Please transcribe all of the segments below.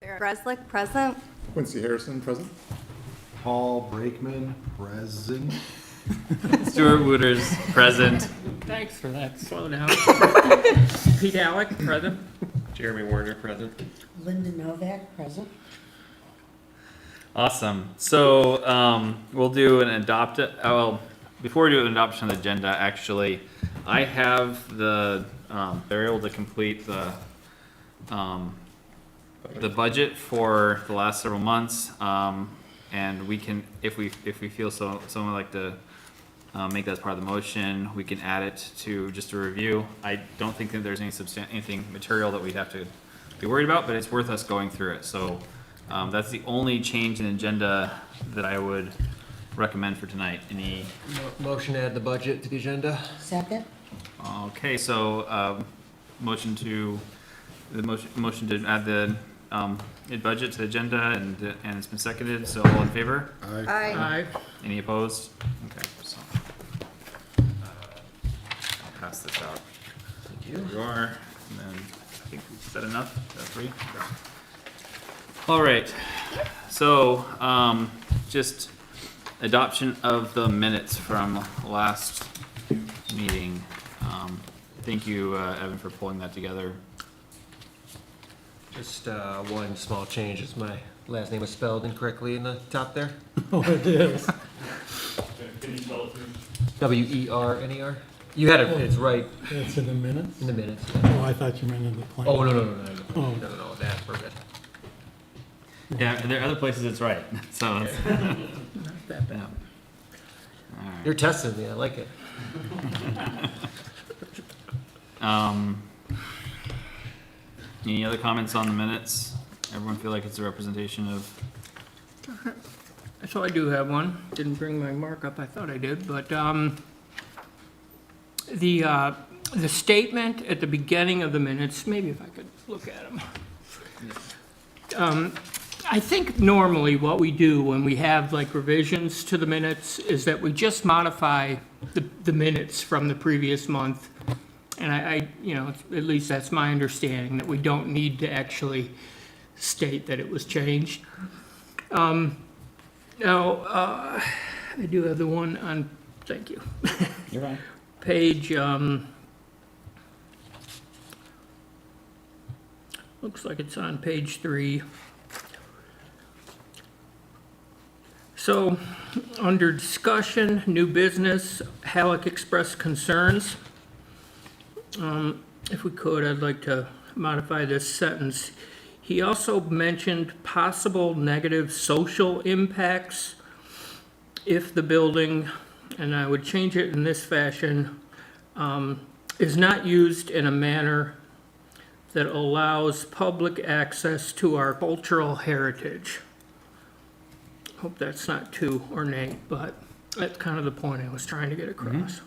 Reslick, present. Quincy Harrison, present. Paul Brakeman, present. Stuart Wooters, present. Thanks for that. Slow down. Pete Alec, present. Jeremy Warner, present. Linda Novak, present. Awesome. So we'll do an well, before we do an adoption of the agenda, actually, I have they're able to complete the budget for the last several months, and we can, if we feel so, someone would like to make that as part of the motion, we can add it to just a review. I don't think that there's anything material that we'd have to be worried about, but it's worth us going through it. So that's the only change in agenda that I would recommend for tonight. Any? Motion to add the budget to the agenda. Second? Okay, so motion to add the budget to the agenda, and it's been seconded. So all in favor? Aye. Aye. Any opposed? Okay, so I'll pass this out. Thank Here you. you are, and then I think we've said enough. Is that three? All right. So just adoption of the minutes from last meeting. Thank you, Evan, for pulling that together. Just one small change, is my last name was spelled incorrectly in the top there. Oh, it is. Werner. You had it, it's right That's in the minutes? in the minutes. Yeah. Oh, I thought you meant in the plan. Oh, no, Oh. no, that's perfect. Yeah, there are other places it's right. So that's, Not that bad. all right. You're testing me, I like it. Any other comments on the minutes? Everyone feel like it's a representation of? So I do have one. Didn't bring my markup. I thought I did, but the statement at the beginning of the minutes. Maybe if I could look at them. I think normally what we do when we have like revisions to the minutes is that we just modify the minutes from the previous month. And I, you know, at least that's my understanding, that we don't need to actually state that it was changed. Now, I do have the one on, thank you, You're fine. page, looks like it's on page 3. So, under discussion, new business, Halleck expressed concerns. If we could, I'd like to modify this sentence. He also mentioned possible negative social impacts if the building, and I would change it in this fashion, is not used in a manner that allows public access to our cultural heritage. Hope that's not too ornate, but that's kind of the point I was trying to get across.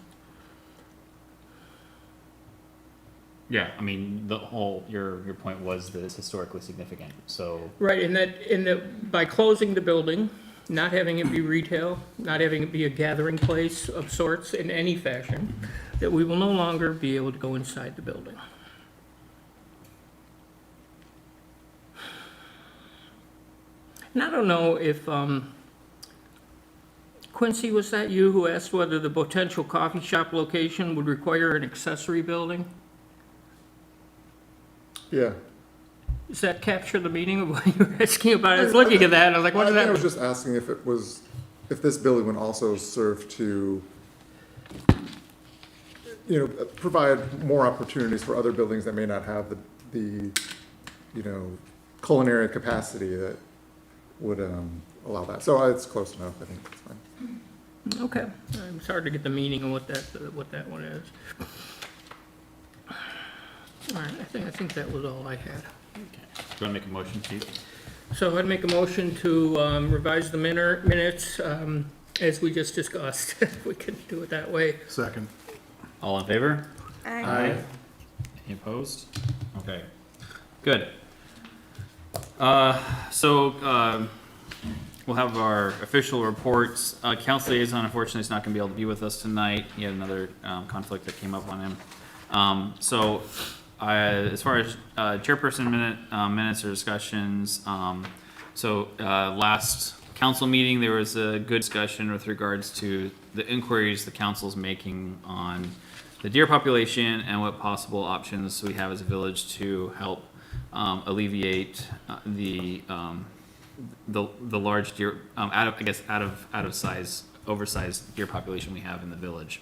Yeah, I mean, the whole, your point was that it's historically significant, so. Right, in that by closing the building, not having it be retail, not having it be a gathering place of sorts in any fashion, that we will no longer be able to go inside the building. And I don't know if, Quincy, was that you who asked whether the potential coffee shop location would require an accessory building? Yeah. Does that capture the meaning of what you were asking about? I was looking at that and I was like, what I does think that I was mean? just asking if this building would also serve to, provide more opportunities for other buildings that may not have the culinary capacity that would allow that. So it's close enough, I think it's fine. Okay, it's hard to get the meaning of what that one is. All right, I think that was all I had. Do you want to make a motion, Pete? So I'd make a motion to revise the minutes as we just discussed. If we could do it that way. Second. All in favor? Aye. Any opposed? Okay, good. So we'll have our official reports. Council liaison, unfortunately, is not going to be able to be with us tonight. He had another conflict that came up on him. So as far as chairperson minutes or discussions, last council meeting, there was a good discussion with regards to the inquiries the council's making on the deer population and what possible options we have as a village to help alleviate the large deer, out of size, oversized deer population we have in the village.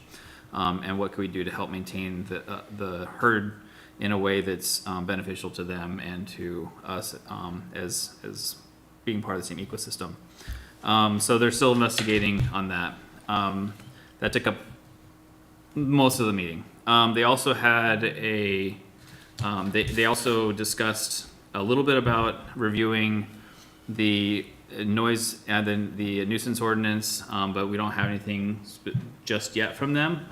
And what can we do to help maintain the herd in a way that's beneficial to them and to us as being part of the same ecosystem. So they're still investigating on that. That took up most of the meeting. They also had they also discussed a little bit about reviewing the noise and then the nuisance ordinance, but we don't have anything just yet from them.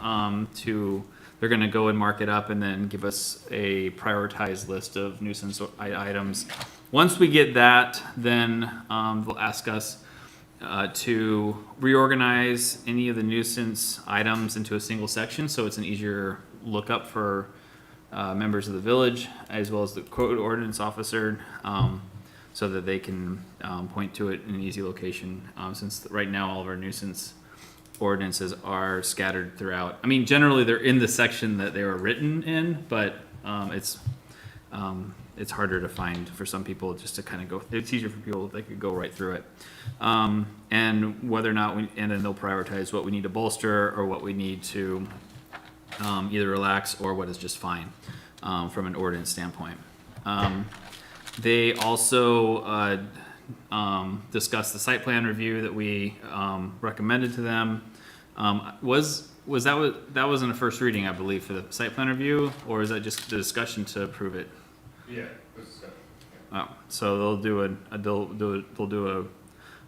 They're going to go and mark it up and then give us a prioritized list of nuisance items. Once we get that, then they'll ask us to reorganize any of the nuisance items into a single section, so it's an easier lookup for members of the village as well as the code ordinance officer, so that they can point to it in an easy location. Since right now all of our nuisance ordinances are scattered throughout. I mean, generally they're in the section that they were written in, but it's harder to find for some people just to kind of go. It's easier for people if they could go right through it. And whether or not and then they'll prioritize what we need to bolster or what we need to either relax or what is just fine from an ordinance standpoint. They also discussed the site plan review that we recommended to them. That wasn't a first reading, I believe, for the site plan review, or is that just the discussion to approve it? Yeah, this is good. Oh, so they'll do a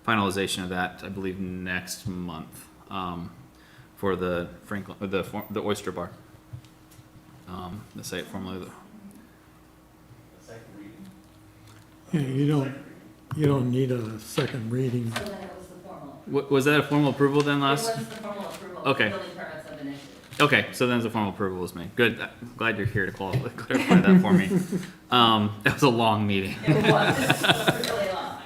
finalization of that, I believe, next month for the Franklin, the Oyster Bar. The site formerly. Yeah, you don't need a second reading. So then it was the formal. Was that a formal approval then last? It was the formal approval. Okay. Building permits have been issued. Okay, so then the formal approval was made. Good. Glad you're here to clarify that for me. That was a long meeting. It was really long.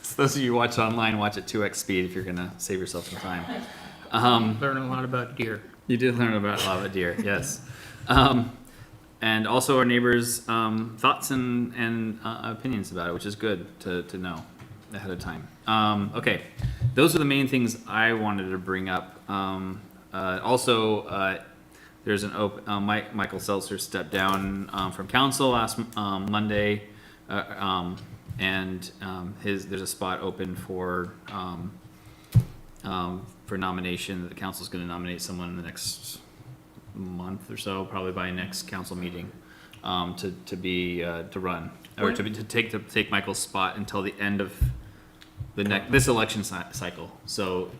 So those of you who watch online, watch at 2x speed if you're gonna save yourself some time. Learn a lot about deer. You did learn about a lot of deer, yes. And also our neighbors' thoughts and opinions about it, which is good to know ahead of time. Okay, those are the main things I wanted to bring up. There's an Michael Seltzer stepped down from council last Monday, and there's a spot open for nomination. The council's going to nominate someone in the next month or so, probably by next council meeting, to run or to take Michael's spot until the end of this election cycle. So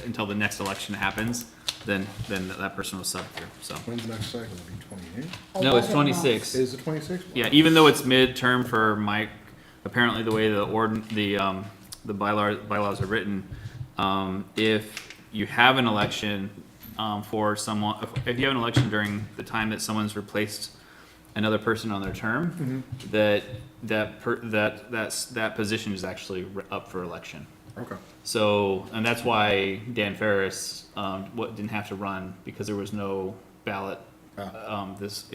until the next election happens, then that person will sub through. So When's the next cycle? It'll be 28? no, it's 11 26. Is it 26? Yeah, even though it's midterm for Mike, apparently the way the bylaws are written, if you have an election for someone, if you have an election during the time that someone's replaced another person on their term, that position is actually up for election. Okay. So, and that's why Dan Ferris didn't have to run, because there was no ballot this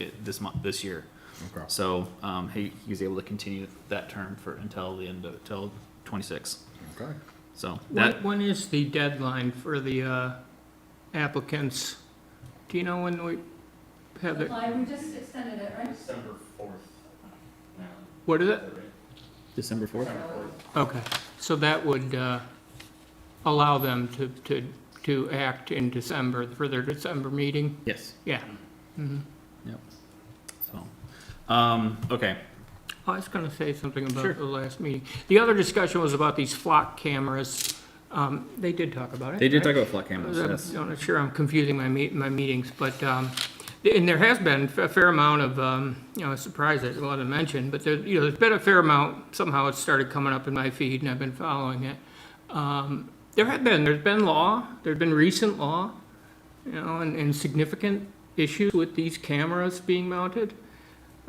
year. Okay. So he was able to continue that term until 26. Okay. So that When is the deadline for the applicants? Do you know when we have it? We just extended it, right? December 4th now. What is it? Is that right? December 4th. Okay, so that would allow them to act in December, for their December meeting? Yes. Yeah. Mhm. Yep. So, okay. I was gonna say something Sure. about the last meeting. The other discussion was about these flock cameras. They did talk about it. They did right? talk about flood cameras. Yes. I'm not sure I'm confusing my meetings, but, and there has been a fair amount of, I was surprised that it wasn't mentioned, but there's been a fair amount, somehow it started coming up in my feed and I've been following it. There's been recent law, and significant issues with these cameras being mounted.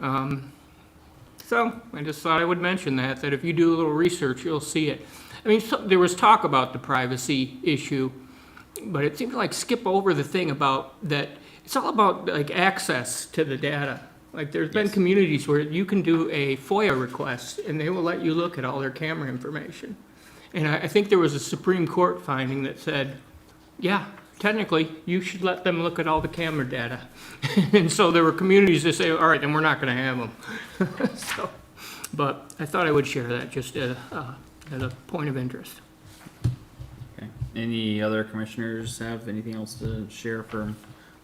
So I just thought I would mention that if you do a little research, you'll see it. I mean, there was talk about the privacy issue, but it seems like skip over the thing about that, it's all about like access to the data. Like there's been Yes. communities where you can do a FOIA request and they will let you look at all their camera information. And I think there was a Supreme Court finding that said, yeah, technically, you should let them look at all the camera data. And so there were communities that say, all right, then we're not gonna have them. So, but I thought I would share that just as a point of interest. Okay. Any other commissioners have anything else to share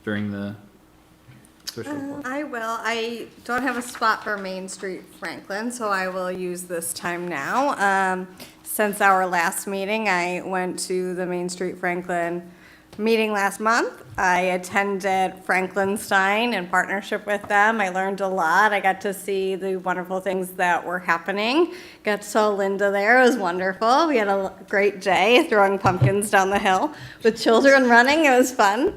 during the official report? I will. I don't have a spot for Main Street Franklin, so I will use this time now. Since our last meeting, I went to the Main Street Franklin meeting last month. I attended Franklinstein in partnership with them. I learned a lot. I got to see the wonderful things that were happening. Got to saw Linda there. It was wonderful. We had a great day throwing pumpkins down the hill with children running. It was fun.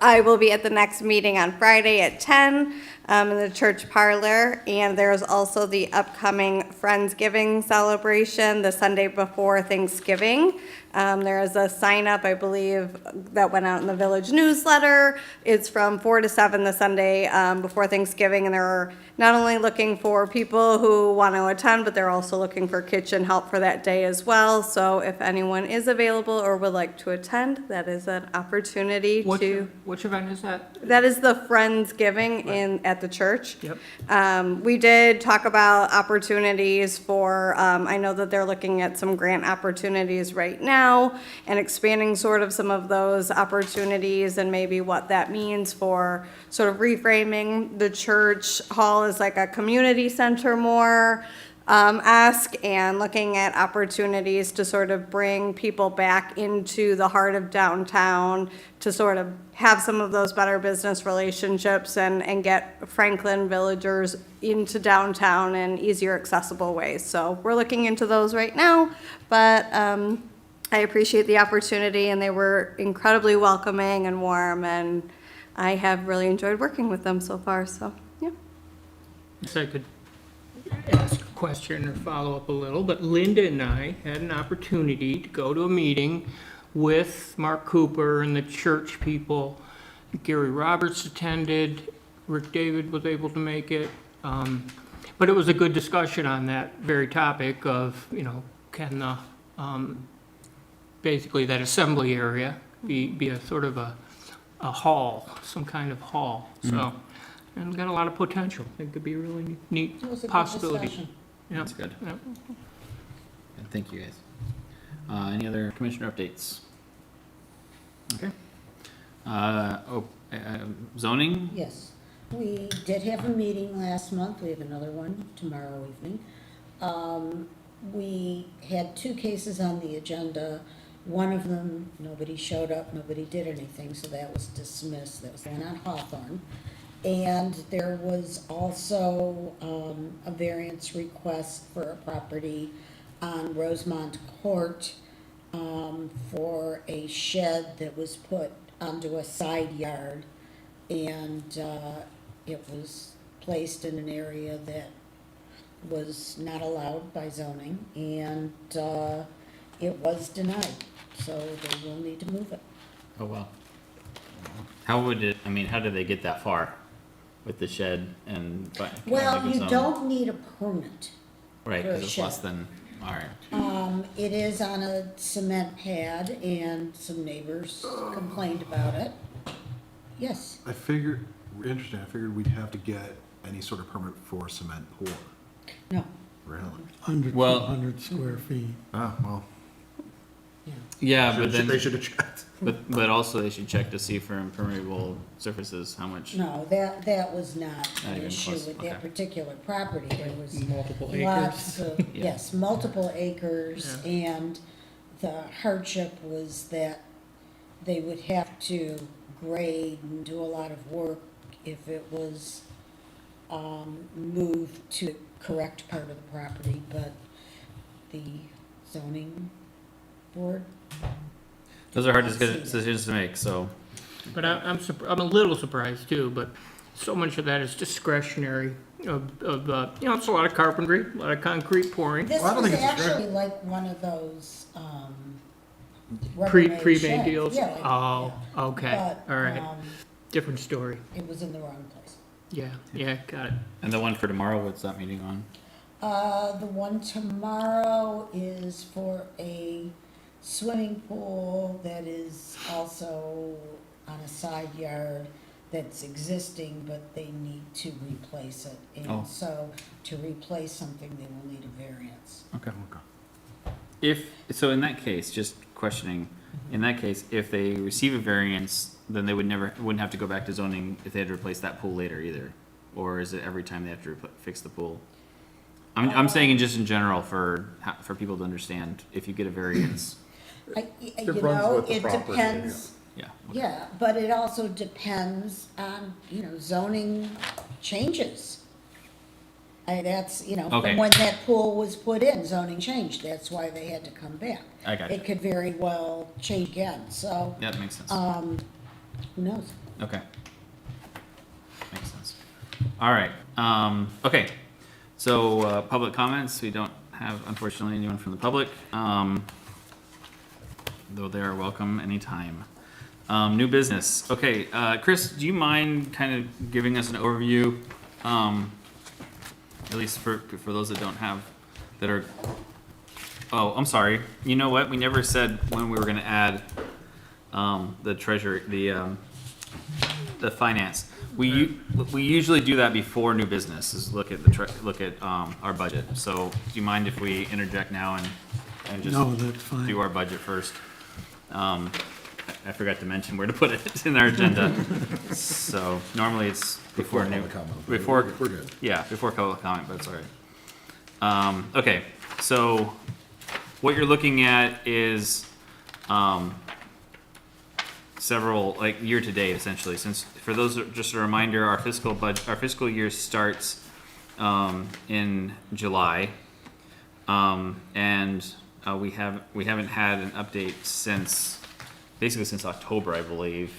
I will be at the next meeting on Friday at 10 in the church parlor, and there's also the upcoming Friendsgiving celebration the Sunday before Thanksgiving. There is a sign up, I believe, that went out in the village newsletter. It's from 4 to 7 the Sunday before Thanksgiving, and they're not only looking for people who want to attend, but they're also looking for kitchen help for that day as well. So if anyone is available or would like to attend, that is an opportunity to. Which event is that? That is the Friendsgiving at the church. Yep. We did talk about opportunities for, I know that they're looking at some grant opportunities right now and expanding sort of some of those opportunities and maybe what that means for sort of reframing the church hall as like a community center more. Ask and looking at opportunities to sort of bring people back into the heart of downtown to sort of have some of those better business relationships and get Franklin villagers into downtown in easier accessible ways. So we're looking into those right now, but I appreciate the opportunity and they were incredibly welcoming and warm, and I have really enjoyed working with them so far, so yeah. So I could ask a question or follow up a little, but Linda and I had an opportunity to go to a meeting with Mark Cooper and the church people. Gary Roberts attended, Rick David was able to make it. But it was a good discussion on that very topic of, can the, basically that assembly area be a sort of a hall, some kind of hall, so. And got a lot of potential. It could be a really neat It was a good possibility. discussion. Yeah. That's good. Yeah. Good, thank you, guys. Any other commissioner updates? Okay. Zoning? Yes, we did have a meeting last month, we have another one tomorrow evening. We had 2 cases on the agenda. One of them, nobody showed up, nobody did anything, so that was dismissed. That was the one on Hawthorne. And there was also a variance request for a property on Rosemont Court for a shed that was put onto a side yard. And it was placed in an area that was not allowed by zoning, and it was denied. So they will need to move it. Oh, wow. How would it, how did they get that far with the shed and? Well, you don't need a permit. Right, for a because it's less shed. than, all right. It is on a cement pad, and some neighbors complained about it. Yes, I figured, interesting, I figured we'd have to get any sort of permit for cement pour. no, Really? 100 Well- 100 square feet. Ah, well, yeah. Yeah, but they then, should have checked. but also they should check to see for impermeable surfaces, how much. No, that was not Not an even issue close, with okay. that particular property. There was Multiple lots acres. of, yes, multiple acres, Yeah. and the hardship was that they would have to grade and do a lot of work if it was moved to the correct part of the property, but the zoning board. Those are hard I see that. decisions to make, so, But I'm a little surprised too, but so much of that is discretionary it's a lot of carpentry, a lot of concrete pouring. This Well, I don't was think it's actually like one of those, Pre- Rubbermaid pre-made sheds. deals? Yeah, like- Oh, okay, but, all right. Different story. It was in the wrong place. Yeah, got it. And the one for tomorrow, what's that meeting on? The one tomorrow is for a swimming pool that is also on a side yard that's existing, but they need to replace it. Oh. And so, to replace something, they will need a variance. Okay. So in that case, just questioning, in that case, if they receive a variance, then they wouldn't have to go back to zoning if they had to replace that pool later either? Or is it every time they have to fix the pool? I'm saying just in general for people to understand, if you get a variance, It You runs know, with the it property, depends. yeah. Yeah, but it also depends on, zoning changes. That's, Okay. from when that pool was put in, zoning changed, that's why they had to come back. I got you. It could very well change again, so, Yeah, that makes sense. who knows? Okay. Makes sense. All right, okay. So, public comments, we don't have unfortunately anyone from the public, though they are welcome anytime. New business, okay, Chris, do you mind kind of giving us an overview? At least for those that don't have, that are, oh, I'm sorry, you know what, we never said when we were gonna add, the treasury, the finance. We usually do that before new business, is look at our budget. So do you mind if we interject now and just No, that's fine. do our budget first? I forgot to mention where to put it in our agenda. So normally it's before new, public comment. before, We're good. yeah, before public comment, but it's all right. Okay, so what you're looking at is, several, like year to date essentially, since for those, just a reminder, our fiscal year starts, in July. And we haven't had an update basically since October, I believe.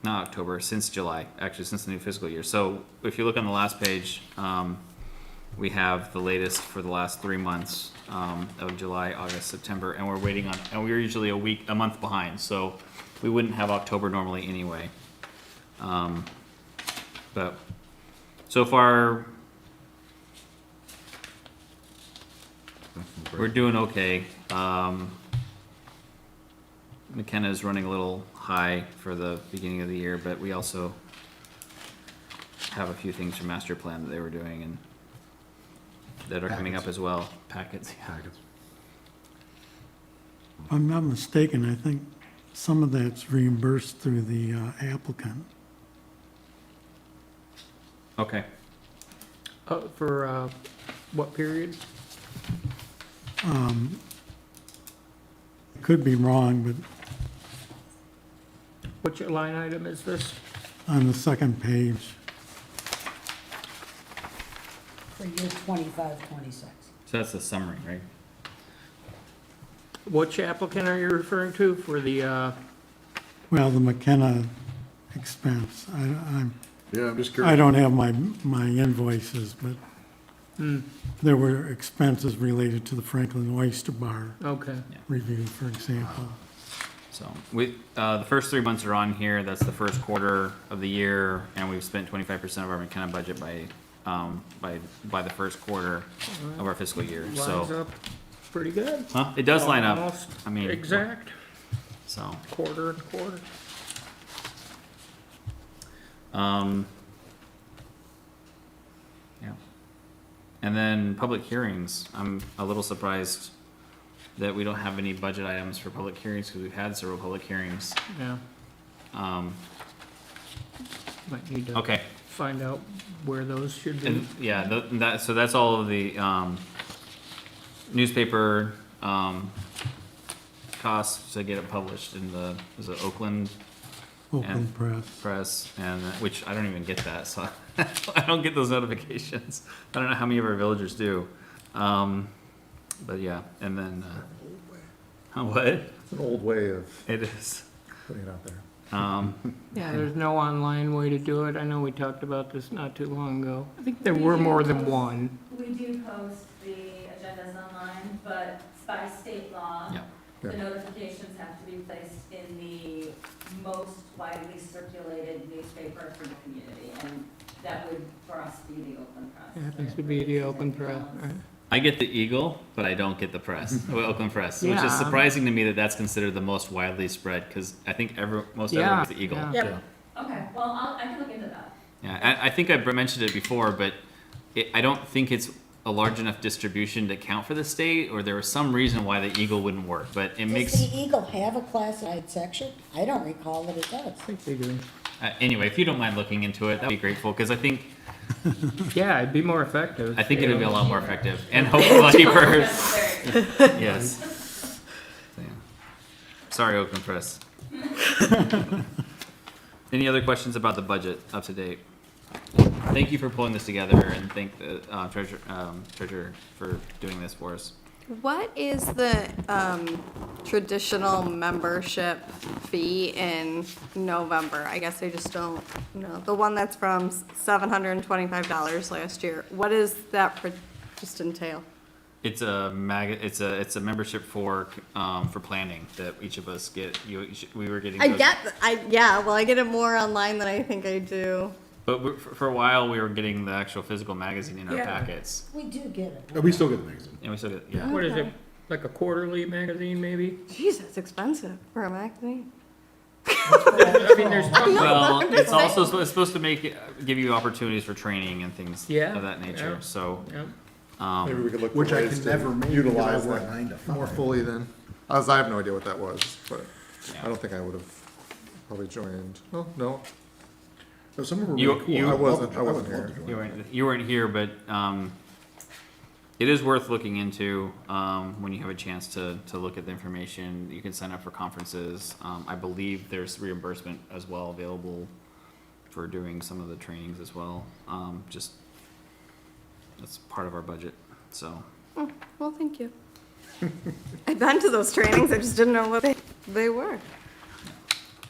Not October, since July, actually since the new fiscal year. So if you look on the last page, we have the latest for the last 3 months, of July, August, September, and and we're usually a month behind, so we wouldn't have October normally anyway. But so far, we're doing okay. McKenna's running a little high for the beginning of the year, but we also have a few things from master plan that they were doing and that are coming up Packets. as well. Packets, yeah. Packets. If I'm not mistaken, I think some of that's reimbursed through the applicant. Okay, For what period? Could be wrong, but Which line item is this? on the second page, For year 25, 26. so that's the summary, right? Which applicant are you referring to for the, well, the McKenna expense. Yeah, I'm just I curious. don't have my invoices, but there were expenses related to the Franklin Oyster Bar okay. review, for example. So the first 3 months are on here. That's the first quarter of the year, and we've spent 25% of our McKenna budget by the first quarter of our fiscal year. Lines So, up pretty good. huh? It does line up. Almost I mean, exact, so. quarter and quarter. Yeah. And then public hearings, I'm a little surprised that we don't have any budget items for public hearings, because we've had several public hearings. Yeah, might need to Okay, find out where those should be. and, yeah, so that's all of the, newspaper, costs to get it published in is it Oakland Open And- press. Press, and, which I don't even get that, so I don't get those notifications. I don't know how many of our villagers do. But yeah, and then, what? It's an old way of It is. putting it out there. Yeah, there's no online way to do it. I know we talked about this not too long ago. I think there were more than one. We do post the agendas online, but by state law, Yeah. the Yeah. notifications have to be placed in the most widely circulated newspaper for the community, and that would, for us, be the Oakland Press. It happens to be the Oakland Press, right? I get the Eagle, but I don't get the press, the Oakland Press, which Yeah. is surprising to me that that's considered the most widely spread, because I think most everyone Yeah, gets the Eagle. yeah. Yep. Okay, well, I can look into that. Yeah, I think I mentioned it before, but I don't think it's a large enough distribution to count for the state, or there was some reason why the Eagle wouldn't work, but it Does makes, the Eagle have a classified section? I don't recall that it does. I think they do. anyway, if you don't mind looking into it, that'd be grateful, because I think Yeah, it'd be more effective. it would be a lot more effective, and hopefully cheaper, Necessary. yes. So, yeah. Sorry, Oakland Press. Any other questions about the budget up to date? Thank you for pulling this together, and thank the treasurer for doing this for us. What is the traditional membership fee in November? I guess I just don't know. The one that's from $725 last year. What does that just entail? It's a it's a membership for planning that each of us get. We were getting. Yeah, well, I get it more online than I think I do. But for a while, we were getting the actual physical magazine in our Yeah. packets, We do get it. We still get the magazine. and we still get yeah. What is it, like a quarterly magazine, maybe? Jeez, that's expensive for a magazine. I mean, there's, Well, I'm just it's also it's supposed to give you opportunities for training and things Yeah, of that nature. yeah. So, yeah. Maybe we could look for Which I ways can to never make utilize because I work that 9 to more 5. fully then. I have no idea what that was, but Yeah. I don't think I would have probably joined. Oh, no, No, some of them were You- really cool. you- I I would wasn't- love to- I wasn't would love here. to join that. you weren't here, but it is worth looking into when you have a chance to look at the information. You can sign up for conferences. I believe there's reimbursement as well available for doing some of the trainings as well. Just that's part of our budget. So Well, thank you. I've been to those trainings, I just didn't know what they were.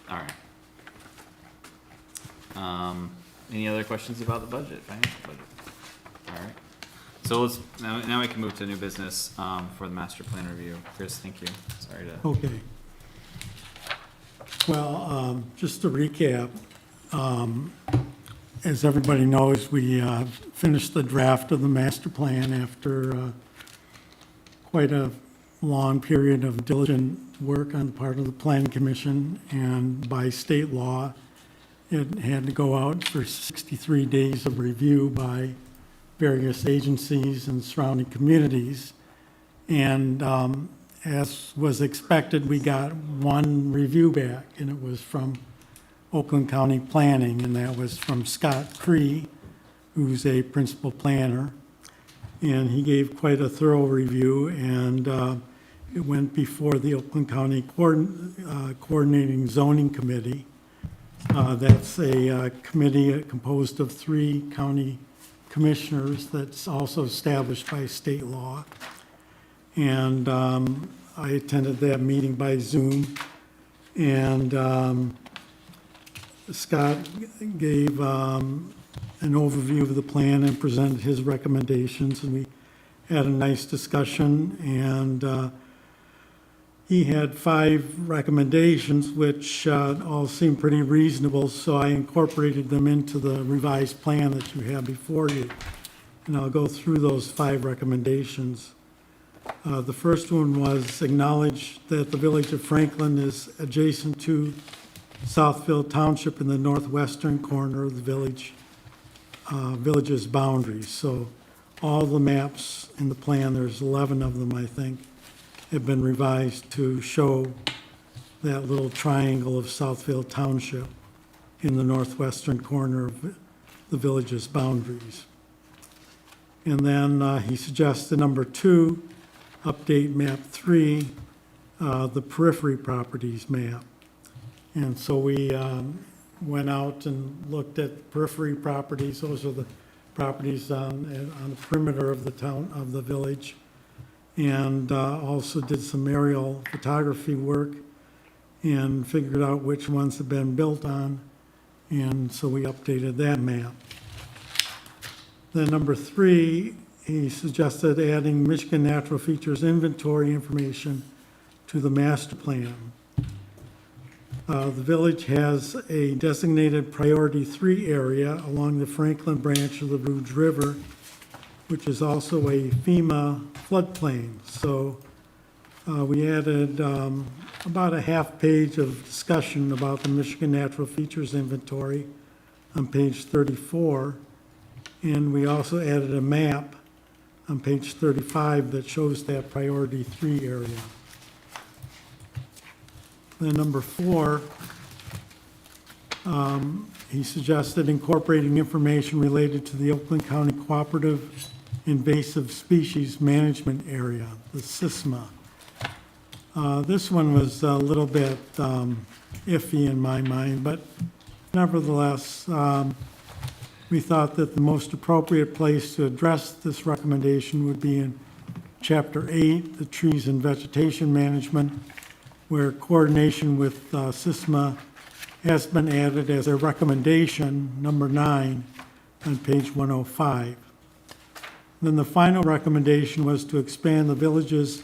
all right. Any other questions about the budget, financial budget? All right. So now we can move to new business for the master plan review. Chris, thank you. Sorry to. Okay. Well, just to recap, as everybody knows, we finished the draft of the master plan after quite a long period of diligent work on the part of the planning commission, and by state law, it had to go out for 63 days of review by various agencies and surrounding communities. And as was expected, we got one review back, and it was from Oakland County Planning, and that was from Scott Cree, who's a principal planner. And he gave quite a thorough review, and it went before the Oakland County Coordinating Zoning Committee. That's a committee composed of 3 county commissioners that's also established by state law. And I attended that meeting by Zoom, and Scott gave an overview of the plan and presented his recommendations, and we had a nice discussion, and he had 5 recommendations, which all seemed pretty reasonable, so I incorporated them into the revised plan that you have before you. And I'll go through those 5 recommendations. The first one was acknowledge that the village of Franklin is adjacent to Southfield Township in the northwestern corner of the village's boundaries. So all the maps in the plan, there's 11 of them, I think, have been revised to show that little triangle of Southfield Township in the northwestern corner of the village's boundaries. And then he suggested number 2, update map 3, the periphery properties map. And so we went out and looked at periphery properties. Those are the properties on the perimeter of the town, of the village. and also did some aerial photography work and figured out which ones have been built on, and so we updated that map. Then number 3, he suggested adding Michigan Natural Features inventory information to the master plan. The village has a designated priority 3 area along the Franklin branch of the Rouge River, which is also a FEMA floodplain. So we added about a half page of discussion about the Michigan Natural Features Inventory on page 34. And we also added a map on page 35 that shows that priority 3 area. Then number 4, he suggested incorporating information related to the Oakland County Cooperative Invasive Species Management Area, the SISMA. This one was a little bit iffy in my mind, but nevertheless, we thought that the most appropriate place to address this recommendation would be in Chapter 8, the Trees and Vegetation Management, where coordination with SISMA has been added as a recommendation, number 9, on page 105. Then the final recommendation was to expand the village's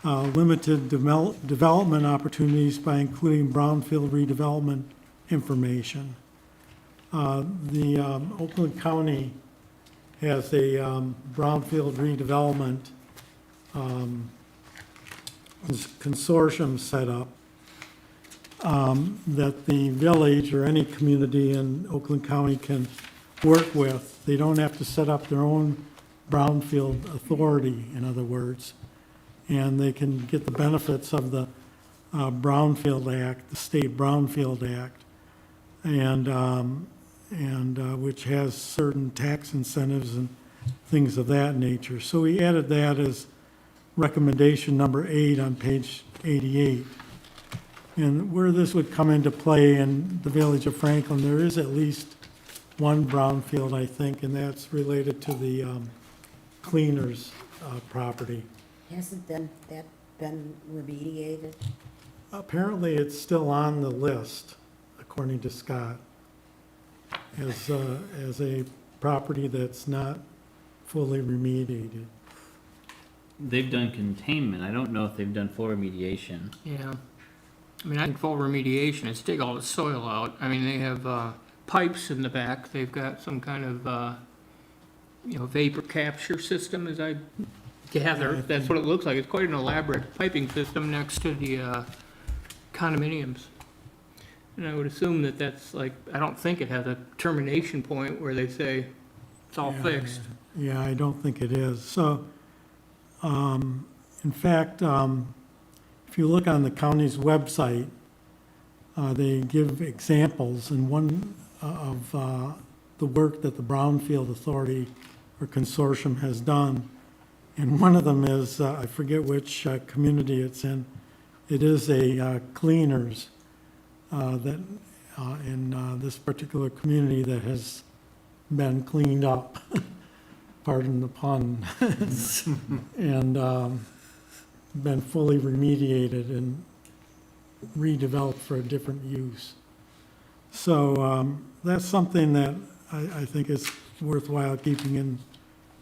limited development opportunities by including brownfield redevelopment information. The Oakland County has a brownfield redevelopment consortium set up that the village or any community in Oakland County can work with. They don't have to set up their own brownfield authority, in other words, and they can get the benefits of the Brownfield Act, the State Brownfield Act, and which has certain tax incentives and things of that nature. So we added that as recommendation number 8 on page 88. And where this would come into play in the village of Franklin, there is at least one brownfield, I think, and that's related to the cleaners property. Hasn't that been remediated? Apparently, it's still on the list, according to Scott, as a property that's not fully remediated. They've done containment. I don't know if they've done full remediation. Yeah. I mean, I think full remediation is dig all the soil out. I mean, they have pipes in the back. They've got some kind of, vapor capture system, as I gather. That's what it looks like. It's quite an elaborate piping system next to the condominiums. And I would assume that that's like, I don't think it has a termination point where they say it's all fixed. Yeah, I don't think it is. So, in fact, if you look on the county's website, they give examples, and one of the work that the Brownfield Authority or Consortium has done, and one of them is, I forget which community it's in, it is a cleaners that in this particular community that has been cleaned up, pardon the pun, and been fully remediated and redeveloped for a different use. So that's something that I think is worthwhile keeping in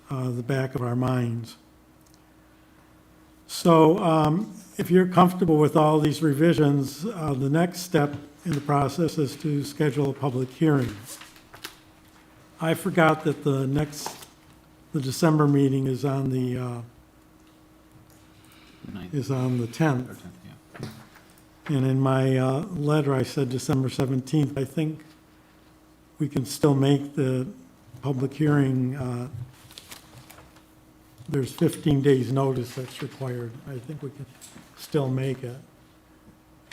the back of our minds. So if you're comfortable with all these revisions, the next step in the process is to schedule a public hearing. I forgot that the December meeting is on the 10th. Yeah. And in my letter, I said December 17th. I think we can still make the public hearing. There's 15 days' notice that's required. I think we can still make it.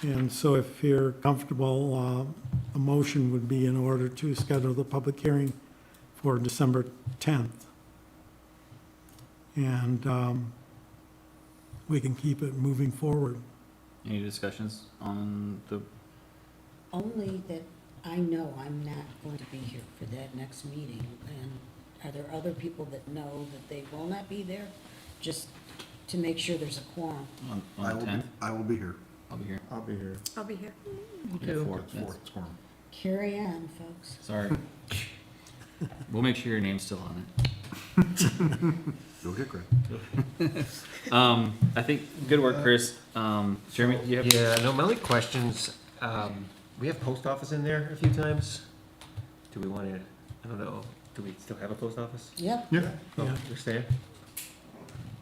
And so if you're comfortable, a motion would be in order to schedule the public hearing for December 10th. And we can keep it moving forward. Any discussions on the, Only that I know I'm not going to be here for that next meeting. And are there other people that know that they will not be there? Just to make sure there's a quorum. On I the will, tenth, I will be here. I'll be here. I'll be here. I'll be here. Too. Fourth, It's yes. fourth, it's forum. Carry on, folks. Sorry. We'll make sure your name's still on it. You'll get credit. I think, good work, Chris. Jeremy, you have? Yeah, no, my only questions, we have post office in there a few times. Do we want to, I don't know, do we still have a post office? Yep. Yeah, Oh, we're staying?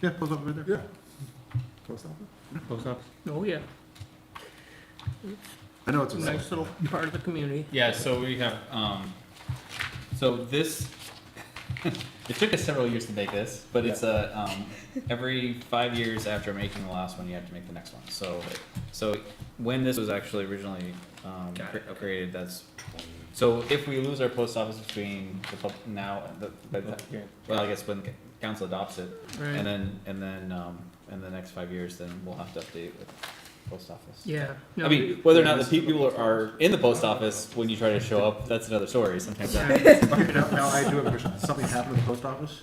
yeah, post office right there. Yeah. Post office? Post office? Oh, yeah. I know it's a Nice little part of the community. Yeah, so we have, so this, it took us several years to make this, but it's every 5 years after making the last one, you have to make the next one. So when this was actually originally, Got it, okay. created, so if we lose our post office between now, well, I guess when the council adopts it, Right. and then, in the next 5 years, then we'll have to update with post office. Yeah. I No, mean, whether or not the people are in the post office when you try to show up, that's another story. Sometimes. yeah. Okay, now I do have a question. Did something happen to the post office?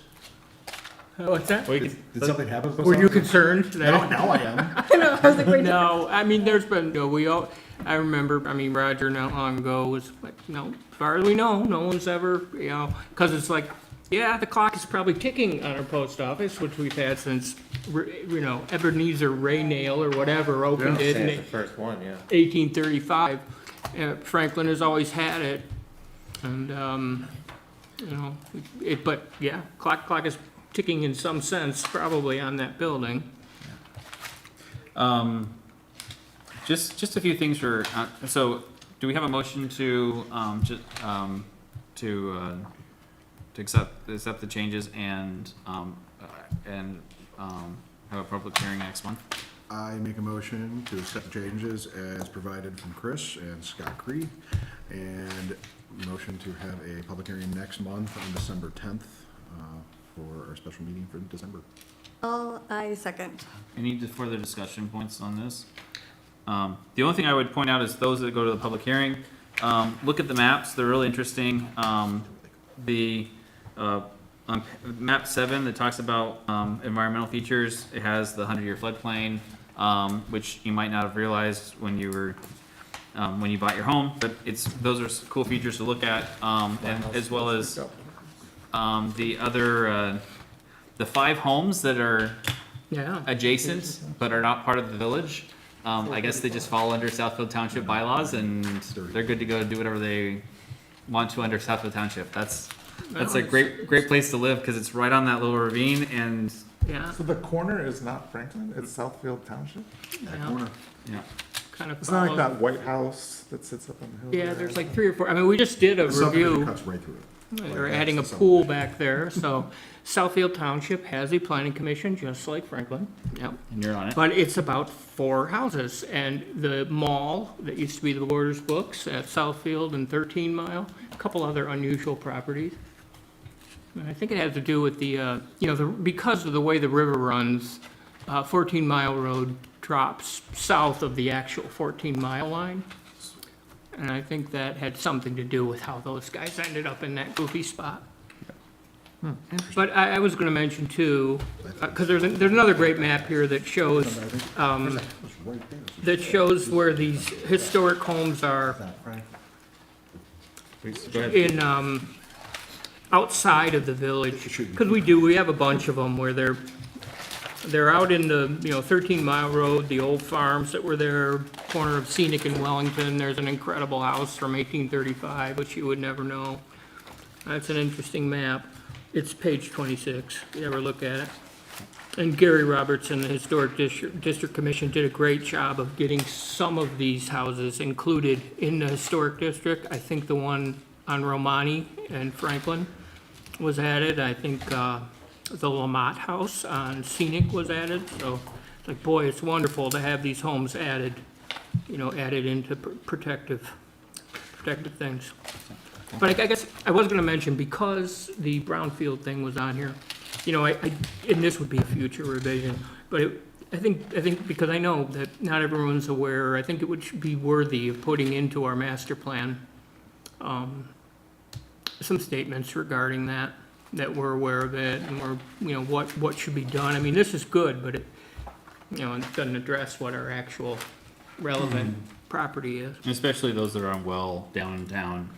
What's that? We can- Did something happen to the post Were office? you concerned Now, that? now I am. No, I mean, there's been, I remember, I mean, Roger not long ago was like, no, as far as we know, no one's ever, because it's like, yeah, the clock is probably ticking on our post office, which we've had since, Ebenezer Raynail or whatever opened it in That's the first one, yeah. 1835. Franklin has always had it, and, but yeah, clock is ticking in some sense, probably on that building. Just a few things for, so, do we have a motion to, to accept the changes and have a public hearing next month? I make a motion to accept changes as provided from Chris and Scott Cree, and motion to have a public hearing next month on December 10th for our special meeting for December. I second. Any further discussion points on this? The only thing I would point out is those that go to the public hearing, look at the maps, they're really interesting. On map 7 that talks about environmental features, it has the 100-year floodplain, which you might not have realized when you were when you bought your home, but those are cool features to look at, and as well as the other the 5 homes that are Yeah. adjacent but are not part of the village. I guess they just fall under Southfield Township bylaws, and they're good to go do whatever they want to under Southfield Township. That's a great place to live because it's right on that little ravine, and Yeah, So the corner is not Franklin, it's Southfield Township? yeah, yeah. kind of. It's not like follow- that White House that sits up on the hill Yeah, there? there's like 3 or 4, I mean, we just did a The subdivision review. cuts right through it. They're adding a pool back there, so Southfield Township has a planning commission, just like Franklin. Yep. And you're on it. But it's about 4 houses, and the mall that used to be the Borders Books at Southfield and 13 Mile, a couple other unusual properties. And I think it has to do with because of the way the river runs, 14 Mile Road drops south of the actual 14 Mile line. And I think that had something to do with how those guys ended up in that goofy spot. But I was gonna mention too, because there's another great map here that shows, It's right there. that shows where these historic homes are Please, go ahead. in, outside of the village. Because we have a bunch of them where they're out in the, 13 Mile Road, the old farms that were there, corner of Scenic and Wellington. There's an incredible house from 1835, which you would never know. That's an interesting map. It's page 26, if you ever look at it. And Gary Robertson, the Historic District Commission, did a great job of getting some of these houses included in the Historic District. I think the one on Romani and Franklin was added. I think the Lamont House on Scenic was added. So, like, boy, it's wonderful to have these homes added, added into protective things. But I guess I was gonna mention, because the brownfield thing was on here, and this would be a future revision, but I think because I know that not everyone's aware, I think it would be worthy of putting into our master plan, some statements regarding that we're aware of it, and what should be done. I mean, this is good, but and it doesn't address what our actual relevant property is. Especially those that are on well downtown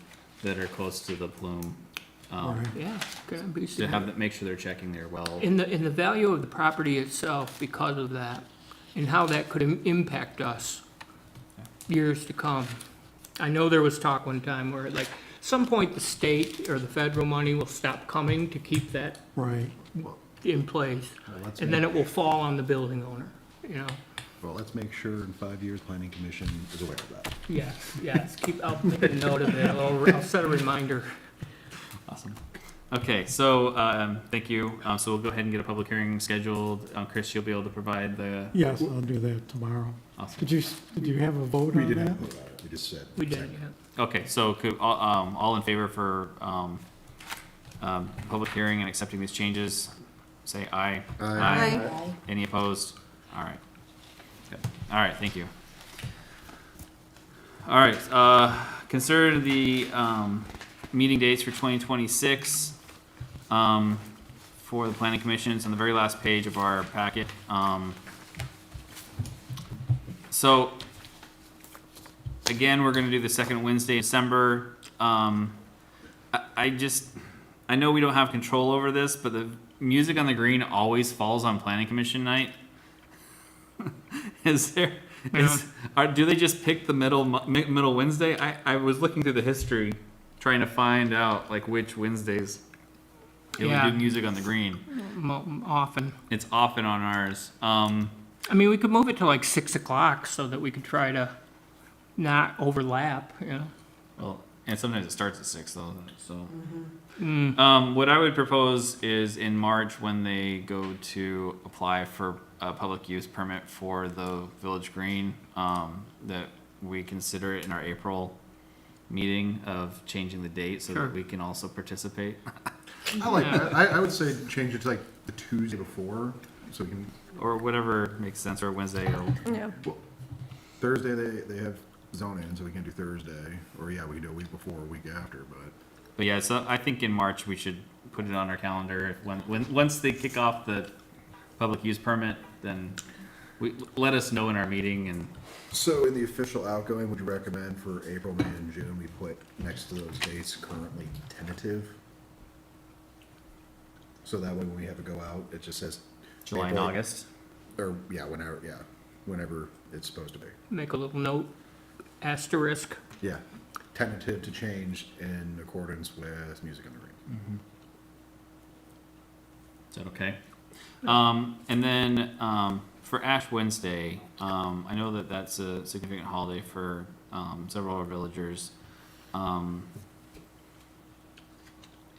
that are close to the plume. Right. Yeah, gonna be To have them, make sure they're checking their well. in the value of the property itself because of that, and how that could impact us years to come. I know there was talk one time where like, some point the state or the federal money will stop coming to keep that Right. in place, Well, let's and then make- it will fall on the building owner, you know? Well, let's make sure in 5 years, planning commission is aware of that. Yes, I'll make a note of it, I'll set a reminder. Awesome. Okay, so, thank you. So we'll go ahead and get a public hearing scheduled. Chris, you'll be able to provide the, Yes, I'll do that tomorrow. awesome. Did you have a vote We on didn't that? have, that. We just said. We did, yeah. Okay, so could, all in favor for, public hearing and accepting these changes, say aye. Aye. Aye. Any opposed? All right. Good. All right, thank you. All right, consider the, meeting dates for 2026, for the planning commissions on the very last page of our packet. So, again, we're gonna do the second Wednesday in December. I know we don't have control over this, but the music on the green always falls on planning commission night. Do they just pick the middle Wednesday? I was looking through the history, trying to find out like which Wednesdays it would Yeah. do music on the green. Often. It's often on ours. I mean, we could move it to like 6 o'clock so that we could try to not overlap, you know? Well, and sometimes it starts at 6 though, so. Mm. What I would propose is in March when they go to apply for a public use permit for the Village Green, that we consider it in our April meeting of changing the date so Sure. that we can also participate. I like that. I would say change it to like the Tuesday before, so we can, Or whatever makes sense, or Wednesday, or, Yeah. Thursday, they have zone in, so we can do Thursday, or yeah, we can do a week before, or a week after, but. yeah, so I think in March we should put it on our calendar. Once they kick off the public use permit, then let us know in our meeting and, So in the official outgoing, would you recommend for April, May, and June, we put next to those dates currently tentative? So that way when we have to go out, it just says. July and April, August. Or, whenever it's supposed to be. Make a little note, asterisk. Yeah, tentative to change in accordance with music in the ring. Is that okay? And then, for Ash Wednesday, I know that that's a significant holiday for, several of our villagers.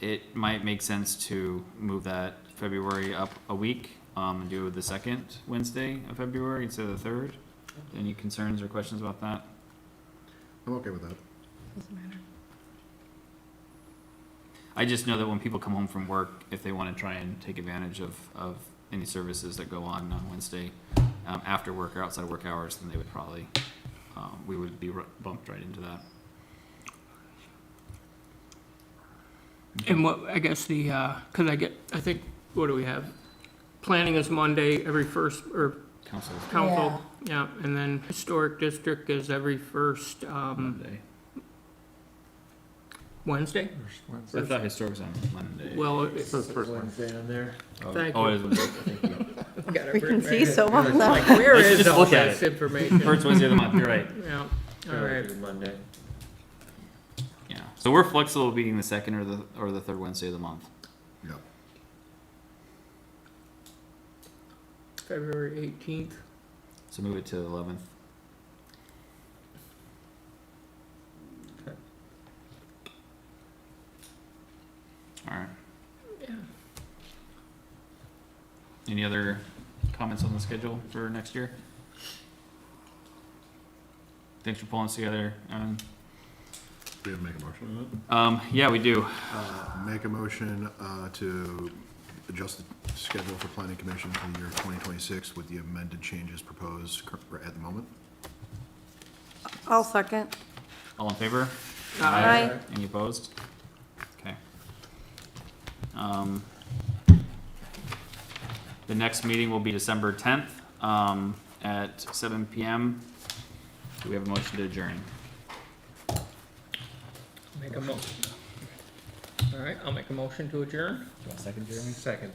It might make sense to move that February up a week, and do the second Wednesday of February instead of the third. Any concerns or questions about that? I'm okay with that. I just know that when people come home from work, if they want to try and take advantage of any services that go on Wednesday, after work or outside of work hours, then they would probably, we would be bumped right into that. And what, I guess I think, what do we have? Planning is Monday, every first, or Council council, yeah, and then historic district is every first, Monday. Wednesday? I thought historic was on Monday. Well, it- Wednesday on there. thank Oh, you. it is Wednesday. We can see so well now. Like, where Let's is just all look at this it. information? First Wednesday of the month, you're right. Yeah, all right. Monday. Yeah. So we're flexible being the second or the third Wednesday of the month. Yeah. February 18th. So move it to the 11th. All right. Yeah. Any other comments on the schedule for next year? Thanks for pulling us together. Do we have to make a motion on that? Yeah, we do. Make a motion to adjust the schedule for planning commission for the year 2026 with the amended changes proposed at the moment. I'll second. All in favor? Aye. Any opposed? Okay. The next meeting will be December 10th. at 7 PM. Do we have a motion to adjourn? Make a motion. All right, I'll make a motion to adjourn. Do you want a second, Jeremy? Second.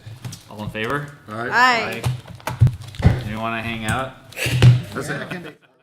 All in favor? All right. Aye. You want to hang out? That's it.